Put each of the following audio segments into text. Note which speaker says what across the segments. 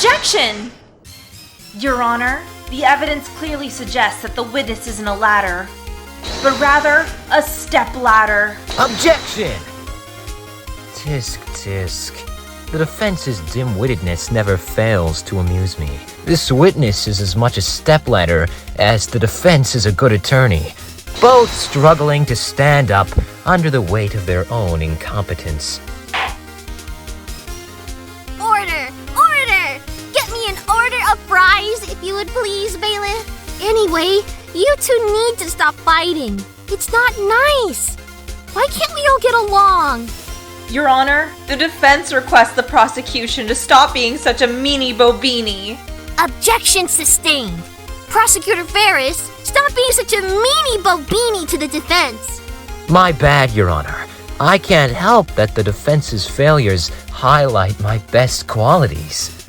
Speaker 1: Objection! Your Honor, the evidence clearly suggests that the witness isn't a ladder, but rather a stepladder.
Speaker 2: Objection! Tisk, tisk. The defense's dim-wittedness never fails to amuse me. This witness is as much a stepladder as the defense is a good attorney, both struggling to stand up under the weight of their own incompetence.
Speaker 3: Order! Order! Get me an order of fries, if you would please, bailiff. Anyway, you two need to stop fighting. It's not nice. Why can't we all get along?
Speaker 1: Your Honor, the defense requests the prosecution to stop being such a meanie bobini.
Speaker 3: Objection sustained. Prosecutor Ferris, stop being such a meanie bobini to the defense.
Speaker 2: My bad, Your Honor. I can't help that the defense's failures highlight my best qualities.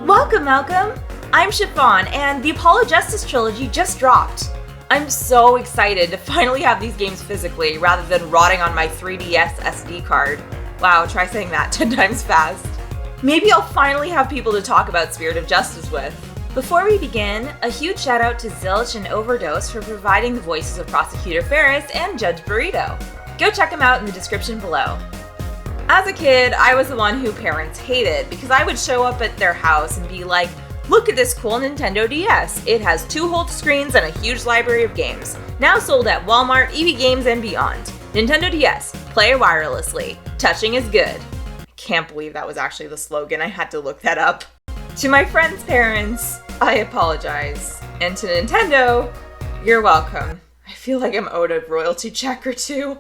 Speaker 1: Welcome, Malcolm. I'm Chiffon, and the Apollo Justice Trilogy just dropped. I'm so excited to finally have these games physically rather than rotting on my 3DS SD card. Wow, try saying that 10 times fast. Maybe I'll finally have people to talk about Spirit of Justice with. Before we begin, a huge shout out to Zilch and Overdose for providing the voices of Prosecutor Ferris and Judge Burrito. Go check them out in the description below. As a kid, I was the one who parents hated because I would show up at their house and be like, look at this cool Nintendo DS. It has 2 whole screens and a huge library of games. Now sold at Walmart, EB Games, and beyond. Nintendo DS, play wirelessly. Touching is good. I can't believe that was actually the slogan. I had to look that up. To my friends' parents, I apologize. And to Nintendo, you're welcome. I feel like I'm owed a royalty check or two.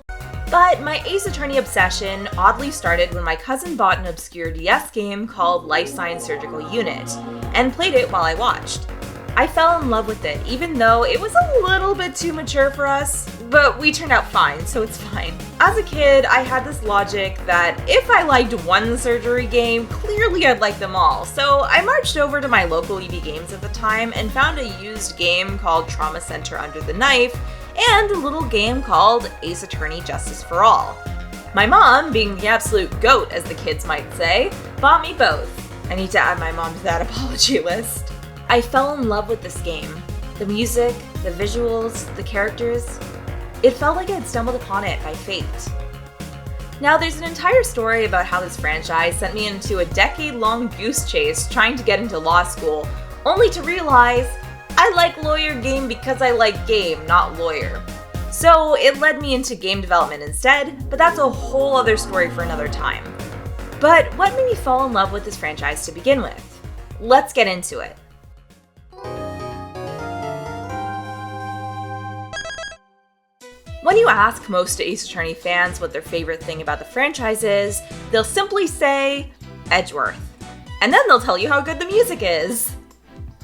Speaker 1: But my Ace Attorney obsession oddly started when my cousin bought an obscure DS game called Life Science Surgical Unit, and played it while I watched. I fell in love with it, even though it was a little bit too mature for us, but we turned out fine, so it's fine. As a kid, I had this logic that if I liked one surgery game, clearly I'd like them all, so I marched over to my local EB Games at the time and found a used game called Trauma Center Under the Knife, and a little game called Ace Attorney Justice for All. My mom, being the absolute GOAT as the kids might say, bought me both. I need to add my mom to that apology list. I fell in love with this game. The music, the visuals, the characters. It felt like I'd stumbled upon it by fate. Now there's an entire story about how this franchise sent me into a decade-long goose chase trying to get into law school, only to realize I like lawyer game because I like game, not lawyer. So it led me into game development instead, but that's a whole other story for another time. But what made me fall in love with this franchise to begin with? Let's get into it. When you ask most Ace Attorney fans what their favorite thing about the franchise is, they'll simply say, Edgeworth. And then they'll tell you how good the music is.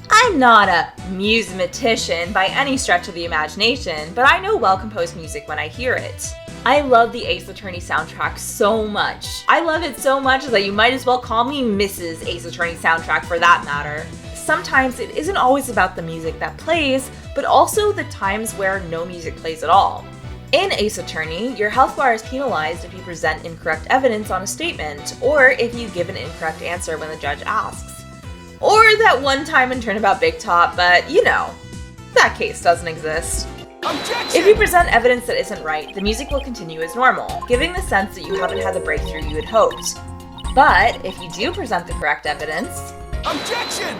Speaker 1: I'm not a musematician by any stretch of the imagination, but I know well-composed music when I hear it. I love the Ace Attorney soundtrack so much. I love it so much that you might as well call me Mrs. Ace Attorney soundtrack for that matter. Sometimes it isn't always about the music that plays, but also the times where no music plays at all. In Ace Attorney, your health bar is penalized if you present incorrect evidence on a statement, or if you give an incorrect answer when the judge asks. Or that one time in Turnabout Big Top, but you know, that case doesn't exist.
Speaker 4: Objection!
Speaker 1: If you present evidence that isn't right, the music will continue as normal, giving the sense that you haven't had the breakthrough you had hoped. But if you do present the correct evidence...
Speaker 4: Objection!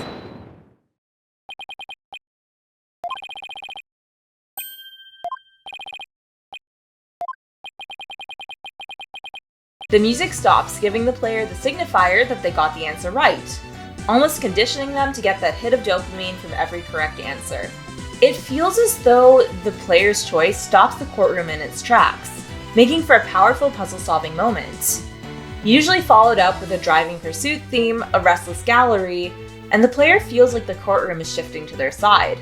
Speaker 1: the music stops, giving the player the signifier that they got the answer right, almost conditioning them to get that hit of dopamine from every correct answer. It feels as though the player's choice stops the courtroom in its tracks, making for a powerful puzzle-solving moment. Usually followed up with a driving pursuit theme, a restless gallery, and the player feels like the courtroom is shifting to their side.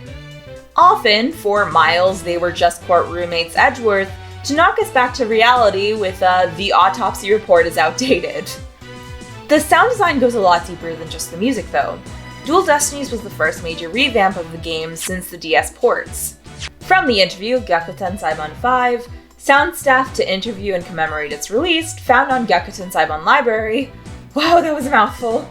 Speaker 1: Often, for Miles, they were just court roommates Edgeworth, to knock us back to reality with the autopsy report is outdated. The sound design goes a lot deeper than just the music though. Dual Destinies was the first major revamp of the game since the DS ports. From the interview Gekko Tensei 5, Sound staff to interview and commemorate its release, found on Gyakuten Saibon Library. Wow, that was a mouthful.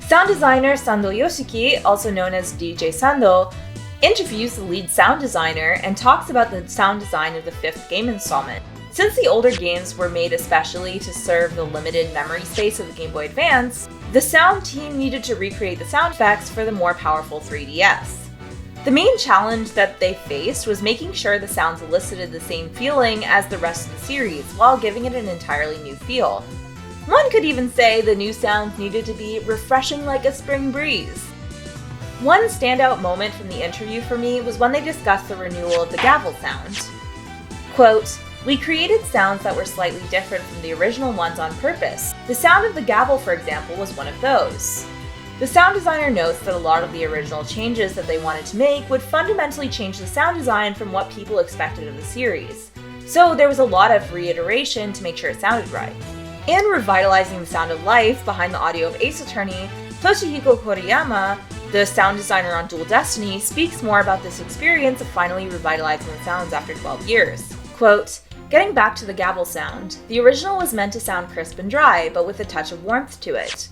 Speaker 1: Sound designer Sando Yoshiki, also known as DJ Sando, interviews the lead sound designer and talks about the sound design of the 5th game installment. Since the older games were made especially to serve the limited memory space of the Game Boy Advance, the sound team needed to recreate the sound effects for the more powerful 3DS. The main challenge that they faced was making sure the sounds elicited the same feeling as the rest of the series while giving it an entirely new feel. One could even say the new sounds needed to be refreshing like a spring breeze. One standout moment from the interview for me was when they discussed the renewal of the gavel sound. Quote, "We created sounds that were slightly different from the original ones on purpose. The sound of the gavel, for example, was one of those." The sound designer notes that a lot of the original changes that they wanted to make would fundamentally change the sound design from what people expected of the series. So there was a lot of reiteration to make sure it sounded right. In revitalizing the sound of life behind the audio of Ace Attorney, Toshihiko Koriyama, the sound designer on Dual Destiny, speaks more about this experience of finally revitalizing the sounds after 12 years. Quote, "Getting back to the gavel sound, the original was meant to sound crisp and dry, but with a touch of warmth to it.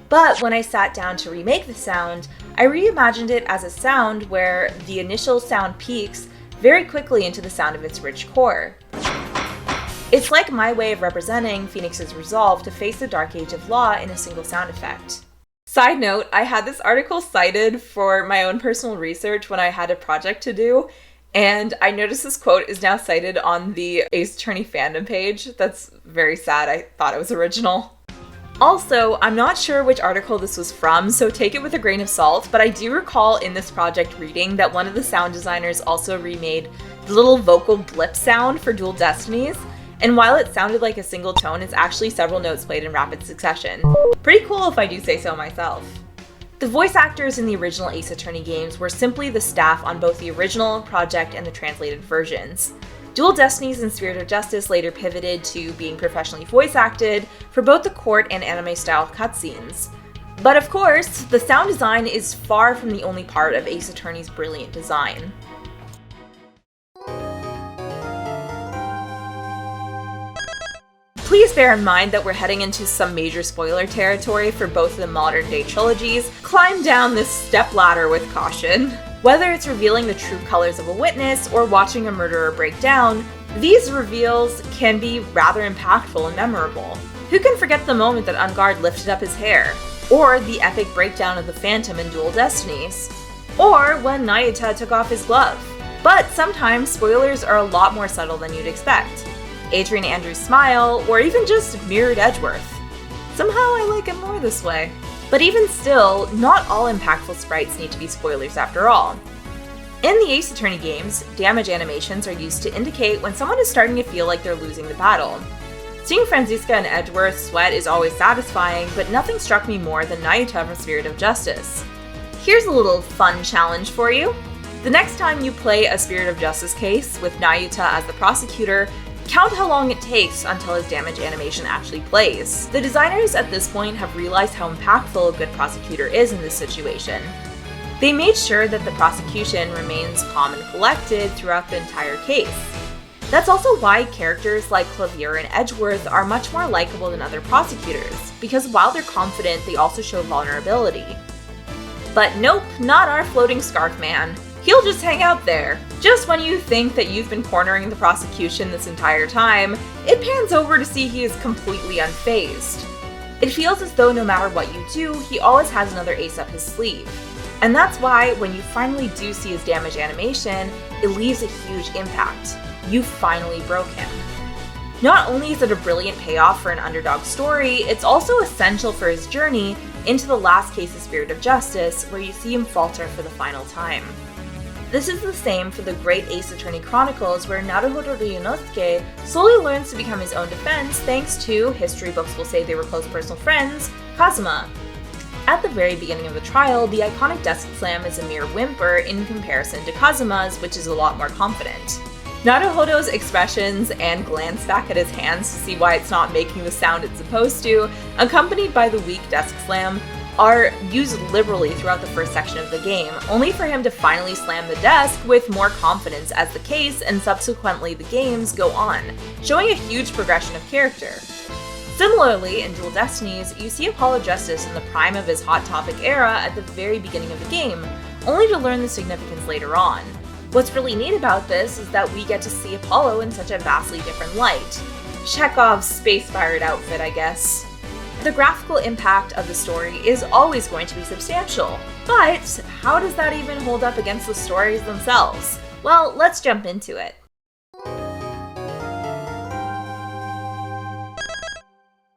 Speaker 1: But when I sat down to remake the sound, I reimagined it as a sound where the initial sound peaks very quickly into the sound of its rich core. It's like my way of representing Phoenix's resolve to face the dark age of law in a single sound effect." Side note, I had this article cited for my own personal research when I had a project to do, and I noticed this quote is now cited on the Ace Attorney fandom page. That's very sad. I thought it was original. Also, I'm not sure which article this was from, so take it with a grain of salt, but I do recall in this project reading that one of the sound designers also remade the little vocal blip sound for Dual Destinies, and while it sounded like a single tone, it's actually several notes played in rapid succession. Pretty cool if I do say so myself. The voice actors in the original Ace Attorney games were simply the staff on both the original project and the translated versions. Dual Destinies and Spirit of Justice later pivoted to being professionally voice acted for both the court and anime-style cutscenes. But of course, the sound design is far from the only part of Ace Attorney's brilliant design. Please bear in mind that we're heading into some major spoiler territory for both of the modern-day trilogies. Climb down this stepladder with caution. Whether it's revealing the true colors of a witness or watching a murderer break down, these reveals can be rather impactful and memorable. Who can forget the moment that Ungard lifted up his hair? Or the epic breakdown of the Phantom in Dual Destinies? Or when Nayuta took off his glove? But sometimes spoilers are a lot more subtle than you'd expect. Adrian Andrews' smile, or even just mirrored Edgeworth. Somehow I like it more this way. But even still, not all impactful sprites need to be spoilers after all. In the Ace Attorney games, damage animations are used to indicate when someone is starting to feel like they're losing the battle. Seeing Franziska and Edgeworth sweat is always satisfying, but nothing struck me more than Nayuta from Spirit of Justice. Here's a little fun challenge for you. The next time you play a Spirit of Justice case with Nayuta as the prosecutor, count how long it takes until his damage animation actually plays. The designers at this point have realized how impactful a good prosecutor is in this situation. They made sure that the prosecution remains calm and collected throughout the entire case. That's also why characters like Clavier and Edgeworth are much more likable than other prosecutors, because while they're confident, they also show vulnerability. But nope, not our floating scarf man. He'll just hang out there. Just when you think that you've been cornering the prosecution this entire time, it pans over to see he is completely unfazed. It feels as though no matter what you do, he always has another ace up his sleeve. And that's why when you finally do see his damage animation, it leaves a huge impact. You finally broke him. Not only is it a brilliant payoff for an underdog story, it's also essential for his journey into the last case of Spirit of Justice, where you see him falter for the final time. This is the same for the Great Ace Attorney Chronicles, where Naruhodo Ryunosuke slowly learns to become his own defense thanks to, history books will say they were close personal friends, Kazuma. At the very beginning of the trial, the iconic desk slam is a mere whimper in comparison to Kazuma's, which is a lot more confident. Naruhodo's expressions and glance back at his hands to see why it's not making the sound it's supposed to, accompanied by the weak desk slam, are used liberally throughout the first section of the game, only for him to finally slam the desk with more confidence as the case and subsequently the games go on, showing a huge progression of character. Similarly, in Dual Destinies, you see Apollo Justice in the prime of his Hot Topic era at the very beginning of the game, only to learn the significance later on. What's really neat about this is that we get to see Apollo in such a vastly different light. Chekhov's space-fired outfit, I guess. The graphical impact of the story is always going to be substantial, but how does that even hold up against the stories themselves? Well, let's jump into it.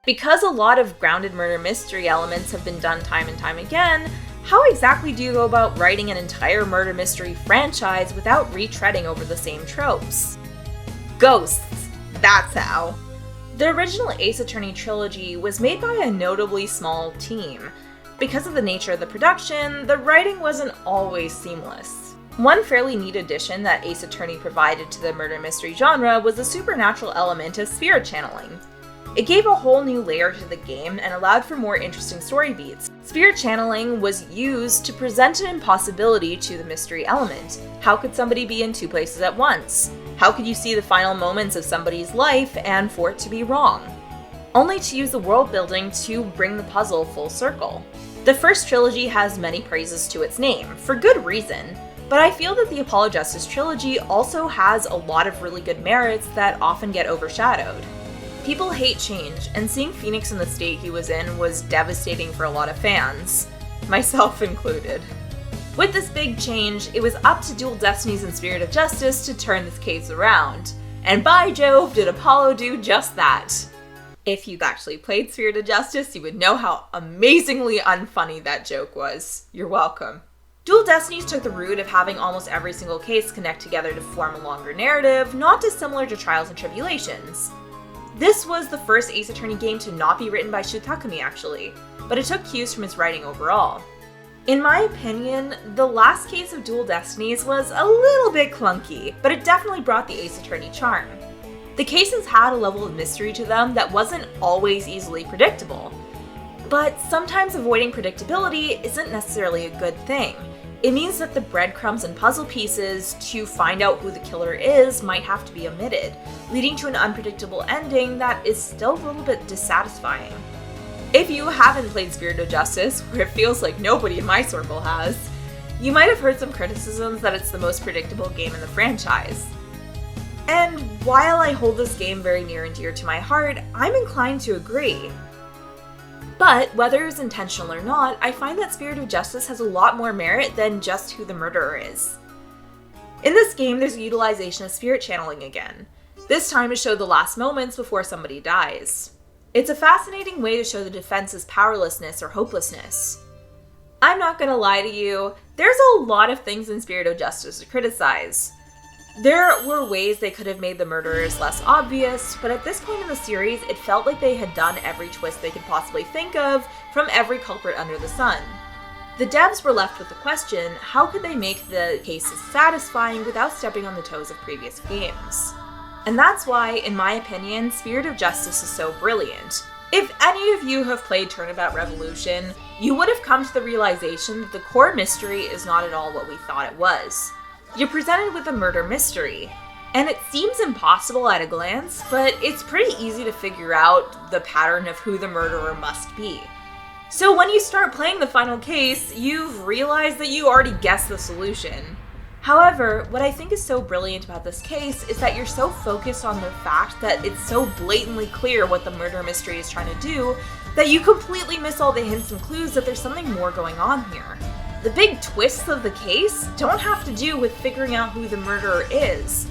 Speaker 1: Because a lot of grounded murder mystery elements have been done time and time again, how exactly do you go about writing an entire murder mystery franchise without retreading over the same tropes? Ghosts, that's how. The original Ace Attorney trilogy was made by a notably small team. Because of the nature of the production, the writing wasn't always seamless. One fairly neat addition that Ace Attorney provided to the murder mystery genre was the supernatural element of spirit channeling. It gave a whole new layer to the game and allowed for more interesting story beats. Spirit channeling was used to present an impossibility to the mystery element. How could somebody be in two places at once? How could you see the final moments of somebody's life and for it to be wrong? Only to use the world building to bring the puzzle full circle. The first trilogy has many praises to its name, for good reason, but I feel that the Apollo Justice Trilogy also has a lot of really good merits that often get overshadowed. People hate change, and seeing Phoenix in the state he was in was devastating for a lot of fans, myself included. With this big change, it was up to Dual Destinies and Spirit of Justice to turn this case around, and by Jove did Apollo do just that. If you've actually played Spirit of Justice, you would know how amazingly unfunny that joke was. You're welcome. Dual Destinies took the route of having almost every single case connect together to form a longer narrative, not dissimilar to Trials and Tribulations. This was the first Ace Attorney game to not be written by Shu Takumi actually, but it took cues from his writing overall. In my opinion, the last case of Dual Destinies was a little bit clunky, but it definitely brought the Ace Attorney charm. The cases had a level of mystery to them that wasn't always easily predictable. But sometimes avoiding predictability isn't necessarily a good thing. It means that the breadcrumbs and puzzle pieces to find out who the killer is might have to be omitted, leading to an unpredictable ending that is still a little bit dissatisfying. If you haven't played Spirit of Justice, where it feels like nobody in my circle has, you might have heard some criticisms that it's the most predictable game in the franchise. And while I hold this game very near and dear to my heart, I'm inclined to agree. But whether it's intentional or not, I find that Spirit of Justice has a lot more merit than just who the murderer is. In this game, there's a utilization of spirit channeling again, this time to show the last moments before somebody dies. It's a fascinating way to show the defense's powerlessness or hopelessness. I'm not gonna lie to you, there's a lot of things in Spirit of Justice to criticize. There were ways they could have made the murderers less obvious, but at this point in the series, it felt like they had done every twist they could possibly think of from every culprit under the sun. The devs were left with the question, how could they make the cases satisfying without stepping on the toes of previous games? And that's why, in my opinion, Spirit of Justice is so brilliant. If any of you have played Turnabout Revolution, you would have come to the realization that the core mystery is not at all what we thought it was. You're presented with a murder mystery, and it seems impossible at a glance, but it's pretty easy to figure out the pattern of who the murderer must be. So when you start playing the final case, you've realized that you already guessed the solution. However, what I think is so brilliant about this case is that you're so focused on the fact that it's so blatantly clear what the murder mystery is trying to do that you completely miss all the hints and clues that there's something more going on here. The big twists of the case don't have to do with figuring out who the murderer is.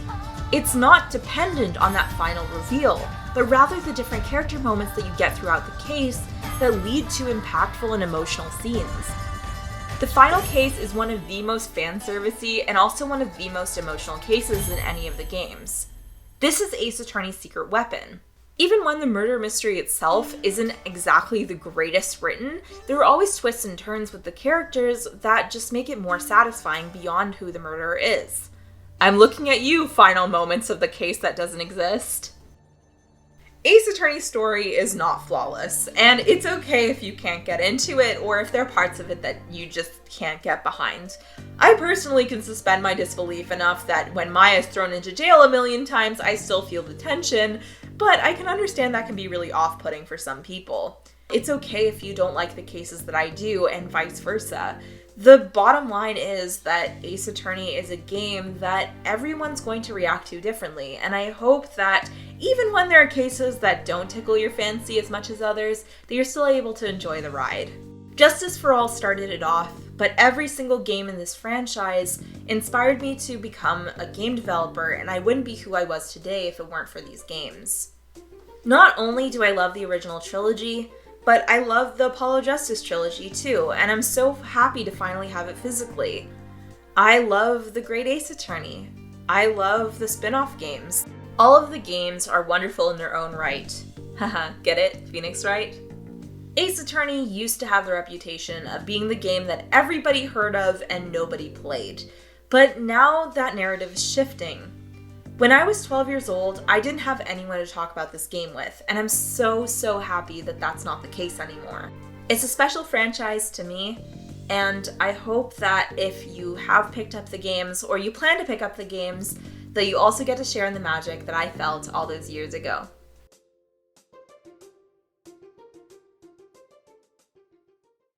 Speaker 1: It's not dependent on that final reveal, but rather the different character moments that you get throughout the case that lead to impactful and emotional scenes. The final case is one of the most fan-servicey and also one of the most emotional cases in any of the games. This is Ace Attorney's secret weapon. Even when the murder mystery itself isn't exactly the greatest written, there are always twists and turns with the characters that just make it more satisfying beyond who the murderer is. I'm looking at you, final moments of the case that doesn't exist. Ace Attorney's story is not flawless, and it's okay if you can't get into it or if there are parts of it that you just can't get behind. I personally can suspend my disbelief enough that when Maya's thrown into jail a million times, I still feel the tension, but I can understand that can be really off-putting for some people. It's okay if you don't like the cases that I do, and vice versa. The bottom line is that Ace Attorney is a game that everyone's going to react to differently, and I hope that even when there are cases that don't tickle your fancy as much as others, that you're still able to enjoy the ride. Justice for All started it off, but every single game in this franchise inspired me to become a game developer, and I wouldn't be who I was today if it weren't for these games. Not only do I love the original trilogy, but I love the Apollo Justice Trilogy too, and I'm so happy to finally have it physically. I love the Great Ace Attorney. I love the spin-off games. All of the games are wonderful in their own right. Haha, get it? Phoenix Wright? Ace Attorney used to have the reputation of being the game that everybody heard of and nobody played, but now that narrative is shifting. When I was 12 years old, I didn't have anyone to talk about this game with, and I'm so happy that that's not the case anymore. It's a special franchise to me, and I hope that if you have picked up the games, or you plan to pick up the games, that you also get to share in the magic that I felt all those years ago.